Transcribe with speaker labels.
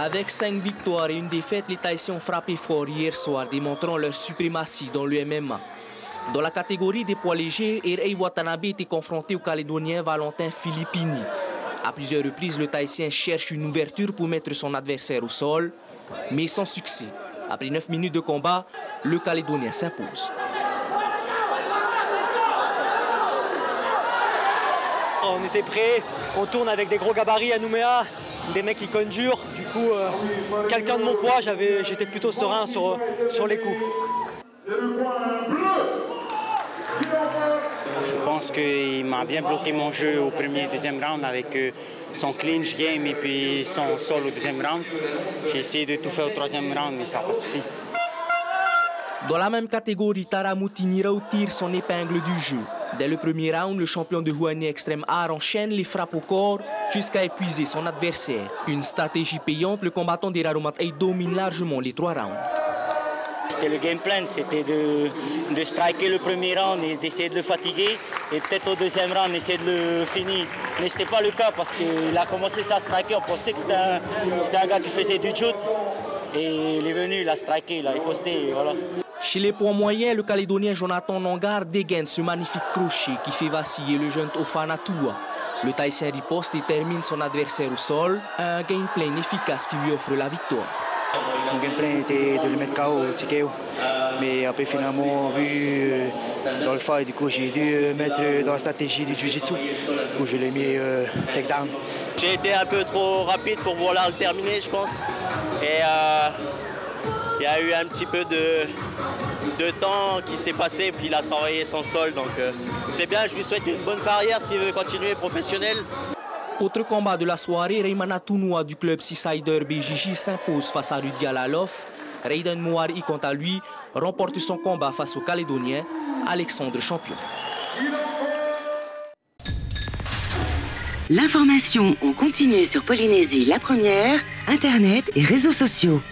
Speaker 1: Avec 5 victoires et une défaite, les Tahitiens ont frappé fort hier soir, démontrant leur suprématie dans le MMA. Dans la catégorie des poids légers, Erei Watanabe était confronté au Calédonien Valentin Filippini. À plusieurs reprises, le Tahitien cherche une ouverture pour mettre son adversaire au sol, mais sans succès. Après 9 minutes de combat, le Calédonien s'impose.
Speaker 2: On était prêts, on tourne avec des gros gabarits à Nouméa, des mecs qui cognent dur. Du coup, quelqu'un de mon poids, j'étais plutôt serein sur les coups.
Speaker 3: C'est le coin bleu.
Speaker 4: Je pense qu'il m'a bien bloqué mon jeu au premier et deuxième round avec son clinch game et puis son sol au deuxième round. J'ai essayé de tout faire au troisième round, mais ça n'a pas suffi.
Speaker 1: Dans la même catégorie, Tara Moutinirao tire son épingle du jeu. Dès le premier round, le champion de Huani Extreme Art enchaîne les frappes au corps jusqu'à épuiser son adversaire. Une stratégie payante, le combattant d'Irarumat domine largement les 3 rounds.
Speaker 4: C'était le game plan, c'était de striker le premier round et d'essayer de le fatiguer. Et peut-être au deuxième round, essayer de le finir. Mais ce n'était pas le cas parce qu'il a commencé à striker. On pensait que c'était un gars qui faisait du shoot. Et il est venu, il a striké, il a riposté, et voilà.
Speaker 1: Chez les poids moyens, le Calédonien Jonathan Nangar dégaine ce magnifique crochet qui fait vaciller le jeune Ofana Tua. Le Tahitien riposte et termine son adversaire au sol, un gameplay efficace qui lui offre la victoire.
Speaker 5: Mon gameplay était de le mettre KO, TKO. Mais après finalement, vu dans le fight, du coup j'ai dû mettre dans la stratégie du Jiu-Jitsu. Du coup je l'ai mis takedown.
Speaker 6: J'ai été un peu trop rapide pour vouloir le terminer, je pense. Et il y a eu un petit peu de temps qui s'est passé, puis il a travaillé son sol. Donc c'est bien, je lui souhaite une bonne carrière s'il veut continuer professionnel.
Speaker 1: Autre combat de la soirée, Reymana Tounoua du club Seasider BJJ s'impose face à Rudy Alalof. Raiden Mouari, quant à lui, remporte son combat face au Calédonien Alexandre Champion.
Speaker 7: L'information en continu sur Polynésie la première, Internet et réseaux sociaux.